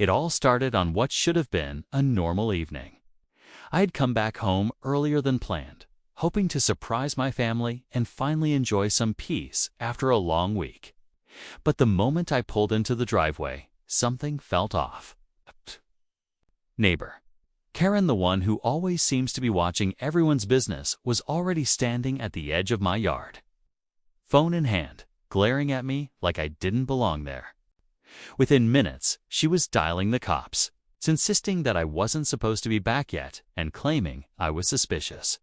It all started on what should have been a normal evening. I had come back home earlier than planned, hoping to surprise my family and finally enjoy some peace after a long week. But the moment I pulled into the driveway, something felt off. Neighbor Karen, the one who always seems to be watching everyone's business, was already standing at the edge of my yard, phone in hand, glaring at me like I didn't belong there. Within minutes, she was dialing the cops, insisting that I wasn't supposed to be back yet and claiming I was suspicious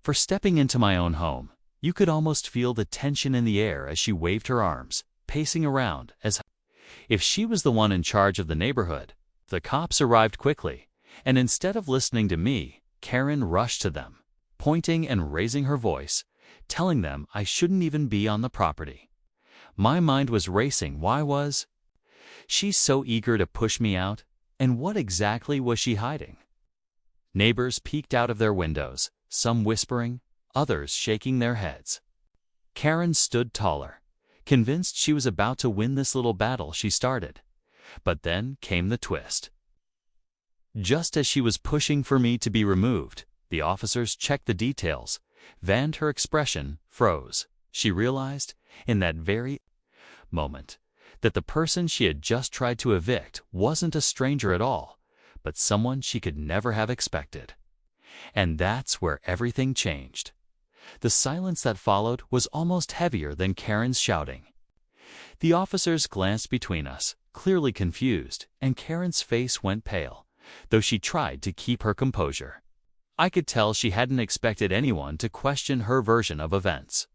for stepping into my own home. You could almost feel the tension in the air as she waved her arms, pacing around as if she was the one in charge of the neighborhood. The cops arrived quickly, and instead of listening to me, Karen rushed to them, pointing and raising her voice, telling them I shouldn't even be on the property. My mind was racing. Why was she so eager to push me out? And what exactly was she hiding? Neighbors peeked out of their windows, some whispering, others shaking their heads. Karen stood taller, convinced she was about to win this little battle she started. But then came the twist. Just as she was pushing for me to be removed, the officers checked the details, and her expression froze. She realized, in that very moment, that the person she had just tried to evict wasn't a stranger at all, but someone she could never have expected. And that's where everything changed. The silence that followed was almost heavier than Karen's shouting. The officers glanced between us, clearly confused, and Karen's face went pale, though she tried to keep her composure. I could tell she hadn't expected anyone to question her version of events.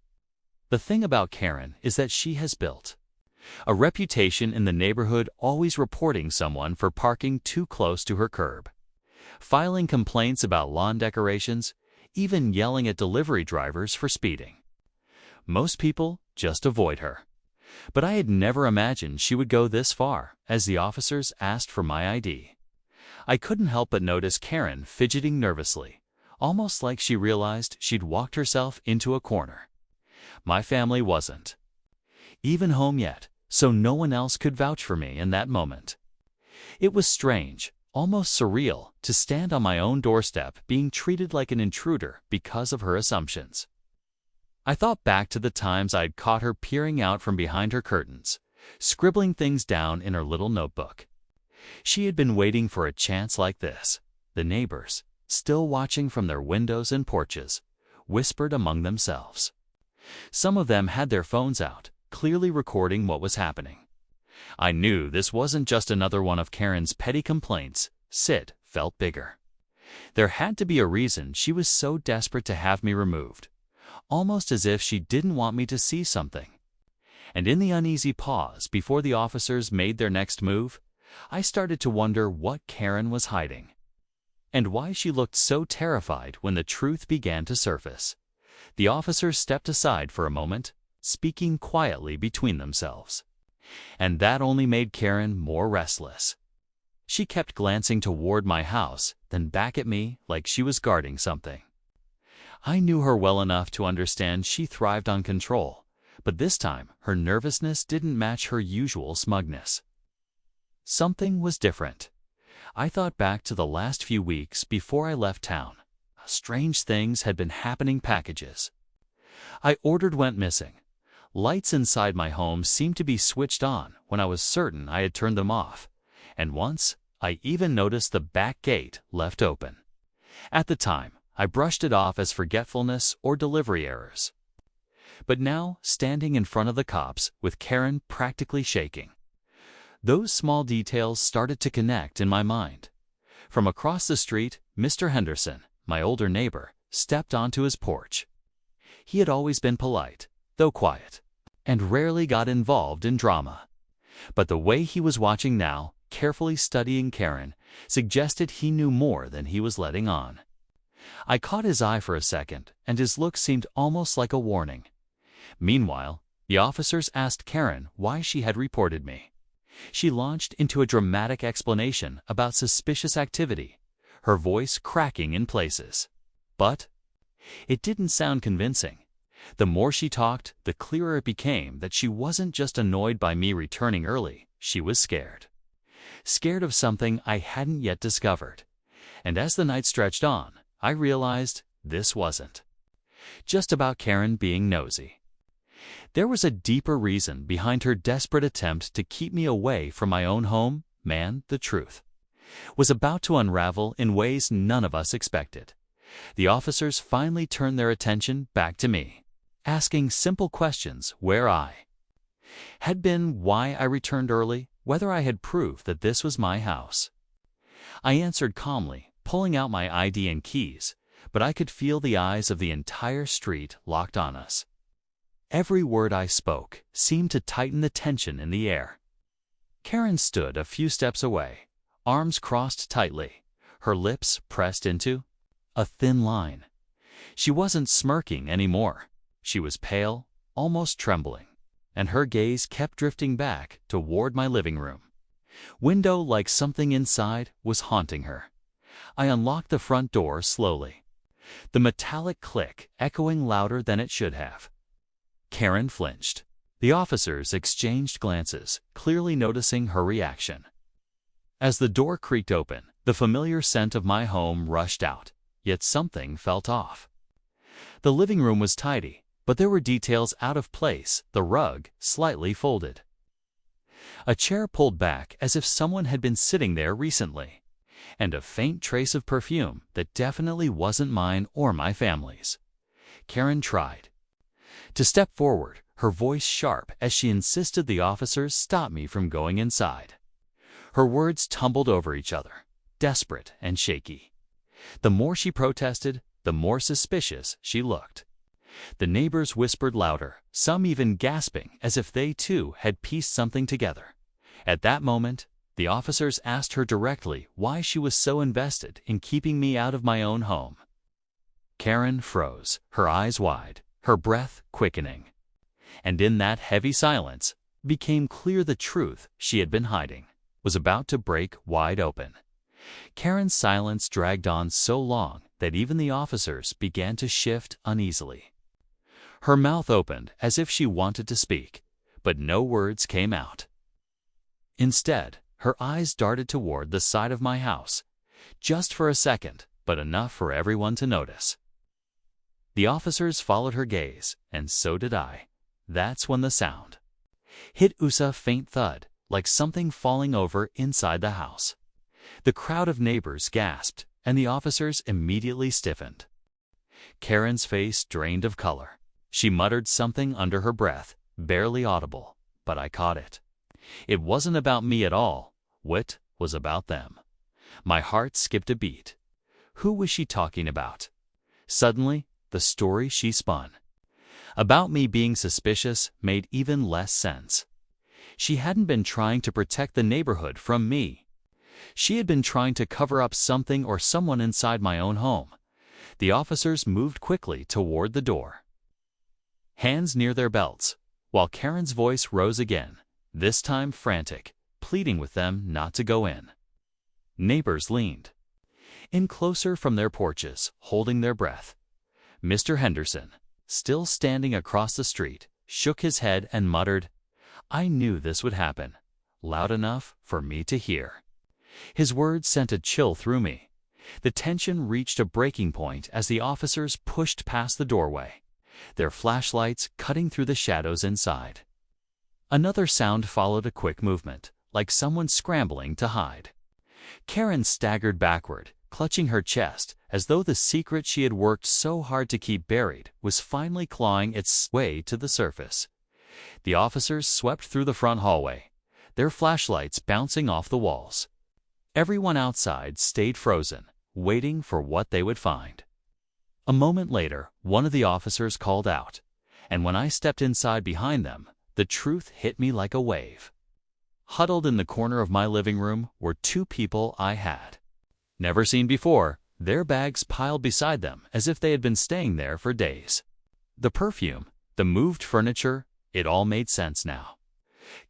The thing about Karen is that she has built a reputation in the neighborhood, always reporting someone for parking too close to her curb, filing complaints about lawn decorations, even yelling at delivery drivers for speeding. Most people just avoid her. But I had never imagined she would go this far. As the officers asked for my ID, I couldn't help but notice Karen fidgeting nervously, almost like she realized she'd walked herself into a corner. My family wasn't even home yet, so no one else could vouch for me in that moment. It was strange, almost surreal, to stand on my own doorstep being treated like an intruder because of her assumptions. I thought back to the times I'd caught her peering out from behind her curtains, scribbling things down in her little notebook. She had been waiting for a chance like this. The neighbors, still watching from their windows and porches, whispered among themselves. Some of them had their phones out, clearly recording what was happening. I knew this wasn't just another one of Karen's petty complaints. Sid felt bigger. There had to be a reason she was so desperate to have me removed, almost as if she didn't want me to see something. And in the uneasy pause before the officers made their next move, I started to wonder what Karen was hiding, and why she looked so terrified when the truth began to surface. The officers stepped aside for a moment, speaking quietly between themselves. And that only made Karen more restless. She kept glancing toward my house, then back at me like she was guarding something. I knew her well enough to understand she thrived on control, but this time her nervousness didn't match her usual smugness. Something was different. I thought back to the last few weeks before I left town. Strange things had been happening. Packages I ordered went missing. Lights inside my home seemed to be switched on when I was certain I had turned them off. And once, I even noticed the back gate left open. At the time, I brushed it off as forgetfulness or delivery errors. But now, standing in front of the cops with Karen practically shaking, those small details started to connect in my mind. From across the street, Mr. Henderson, my older neighbor, stepped onto his porch. He had always been polite, though quiet, and rarely got involved in drama. But the way he was watching now, carefully studying Karen, suggested he knew more than he was letting on. I caught his eye for a second, and his look seemed almost like a warning. Meanwhile, the officers asked Karen why she had reported me. She launched into a dramatic explanation about suspicious activity, her voice cracking in places. But it didn't sound convincing. The more she talked, the clearer it became that she wasn't just annoyed by me returning early, she was scared. scared of something I hadn't yet discovered. And as the night stretched on, I realized this wasn't just about Karen being nosy. There was a deeper reason behind her desperate attempt to keep me away from my own home. Man, the truth was about to unravel in ways none of us expected. The officers finally turned their attention back to me, asking simple questions: where I had been, why I returned early, whether I had proof that this was my house. I answered calmly, pulling out my ID and keys, but I could feel the eyes of the entire street locked on us. Every word I spoke seemed to tighten the tension in the air. Karen stood a few steps away, arms crossed tightly, her lips pressed into a thin line. She wasn't smirking anymore. She was pale, almost trembling, and her gaze kept drifting back toward my living room window like something inside was haunting her. I unlocked the front door slowly, the metallic click echoing louder than it should have. Karen flinched. The officers exchanged glances, clearly noticing her reaction. As the door creaked open, the familiar scent of my home rushed out, yet something felt off. The living room was tidy, but there were details out of place, the rug slightly folded, a chair pulled back as if someone had been sitting there recently, and a faint trace of perfume that definitely wasn't mine or my family's. Karen tried to step forward, her voice sharp as she insisted the officers stop me from going inside. Her words tumbled over each other, desperate and shaky. The more she protested, the more suspicious she looked. The neighbors whispered louder, some even gasping as if they too had pieced something together. At that moment, the officers asked her directly why she was so invested in keeping me out of my own home. Karen froze, her eyes wide, her breath quickening. And in that heavy silence, became clear the truth she had been hiding was about to break wide open. Karen's silence dragged on so long that even the officers began to shift uneasily. Her mouth opened as if she wanted to speak, but no words came out. Instead, her eyes darted toward the side of my house, just for a second, but enough for everyone to notice. The officers followed her gaze, and so did I. That's when the sound hit a faint thud, like something falling over inside the house. The crowd of neighbors gasped, and the officers immediately stiffened. Karen's face drained of color. She muttered something under her breath, barely audible, but I caught it. It wasn't about me at all. It was about them. My heart skipped a beat. Who was she talking about? Suddenly, the story she spun about me being suspicious made even less sense. She hadn't been trying to protect the neighborhood from me. She had been trying to cover up something or someone inside my own home. The officers moved quickly toward the door, hands near their belts, while Karen's voice rose again, this time frantic, pleading with them not to go in. Neighbors leaned in closer from their porches, holding their breath. Mr. Henderson, still standing across the street, shook his head and muttered, "I knew this would happen," loud enough for me to hear. His words sent a chill through me. The tension reached a breaking point as the officers pushed past the doorway, their flashlights cutting through the shadows inside. Another sound followed, a quick movement, like someone scrambling to hide. Karen staggered backward, clutching her chest, as though the secret she had worked so hard to keep buried was finally clawing its way to the surface. The officers swept through the front hallway, their flashlights bouncing off the walls. Everyone outside stayed frozen, waiting for what they would find. A moment later, one of the officers called out, and when I stepped inside behind them, the truth hit me like a wave. Huddled in the corner of my living room were two people I had never seen before, their bags piled beside them as if they had been staying there for days. The perfume, the moved furniture, it all made sense now.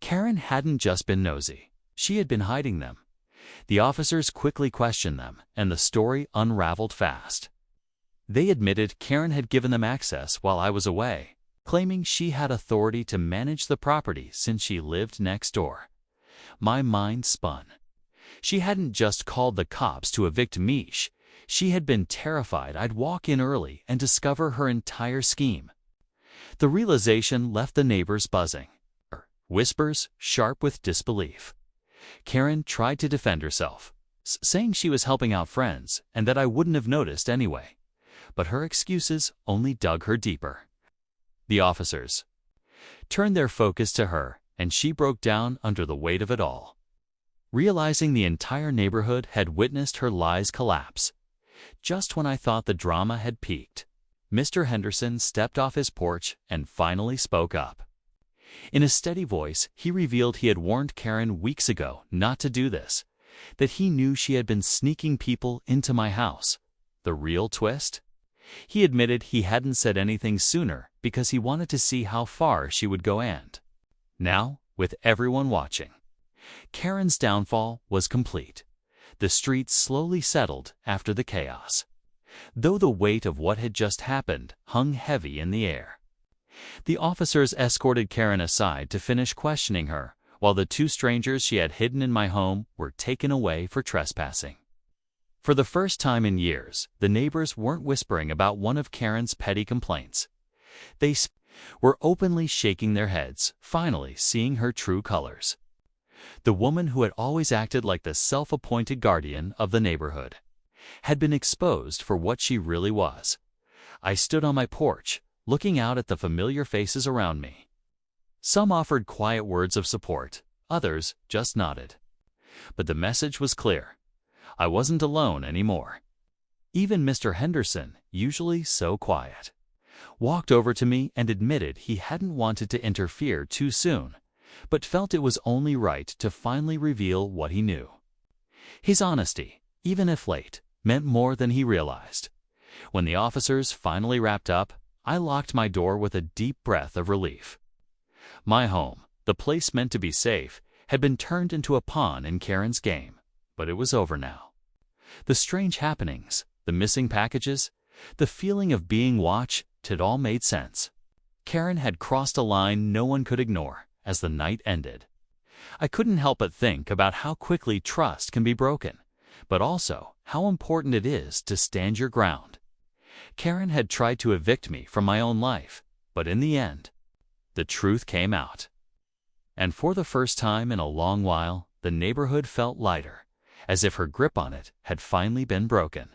Karen hadn't just been nosy. She had been hiding them. The officers quickly questioned them, and the story unraveled fast. They admitted Karen had given them access while I was away, claiming she had authority to manage the property since she lived next door. My mind spun. She hadn't just called the cops to evict Mish. She had been terrified I'd walk in early and discover her entire scheme. The realization left the neighbors buzzing. Whispers sharp with disbelief. Karen tried to defend herself, saying she was helping out friends and that I wouldn't have noticed anyway. But her excuses only dug her deeper. The officers turned their focus to her, and she broke down under the weight of it all. Realizing the entire neighborhood had witnessed her lies collapse. Just when I thought the drama had peaked, Mr. Henderson stepped off his porch and finally spoke up. In a steady voice, he revealed he had warned Karen weeks ago not to do this, that he knew she had been sneaking people into my house. The real twist? He admitted he hadn't said anything sooner because he wanted to see how far she would go, and now, with everyone watching, Karen's downfall was complete. The streets slowly settled after the chaos, though the weight of what had just happened hung heavy in the air. The officers escorted Karen aside to finish questioning her, while the two strangers she had hidden in my home were taken away for trespassing. For the first time in years, the neighbors weren't whispering about one of Karen's petty complaints. They were openly shaking their heads, finally seeing her true colors. The woman who had always acted like the self-appointed guardian of the neighborhood had been exposed for what she really was. I stood on my porch, looking out at the familiar faces around me. Some offered quiet words of support, others just nodded. But the message was clear. I wasn't alone anymore. Even Mr. Henderson, usually so quiet, walked over to me and admitted he hadn't wanted to interfere too soon, but felt it was only right to finally reveal what he knew. His honesty, even if late, meant more than he realized. When the officers finally wrapped up, I locked my door with a deep breath of relief. My home, the place meant to be safe, had been turned into a pawn in Karen's game, but it was over now. The strange happenings, the missing packages, the feeling of being watched, it all made sense. Karen had crossed a line no one could ignore as the night ended. I couldn't help but think about how quickly trust can be broken, but also how important it is to stand your ground. Karen had tried to evict me from my own life, but in the end, the truth came out. And for the first time in a long while, the neighborhood felt lighter, as if her grip on it had finally been broken.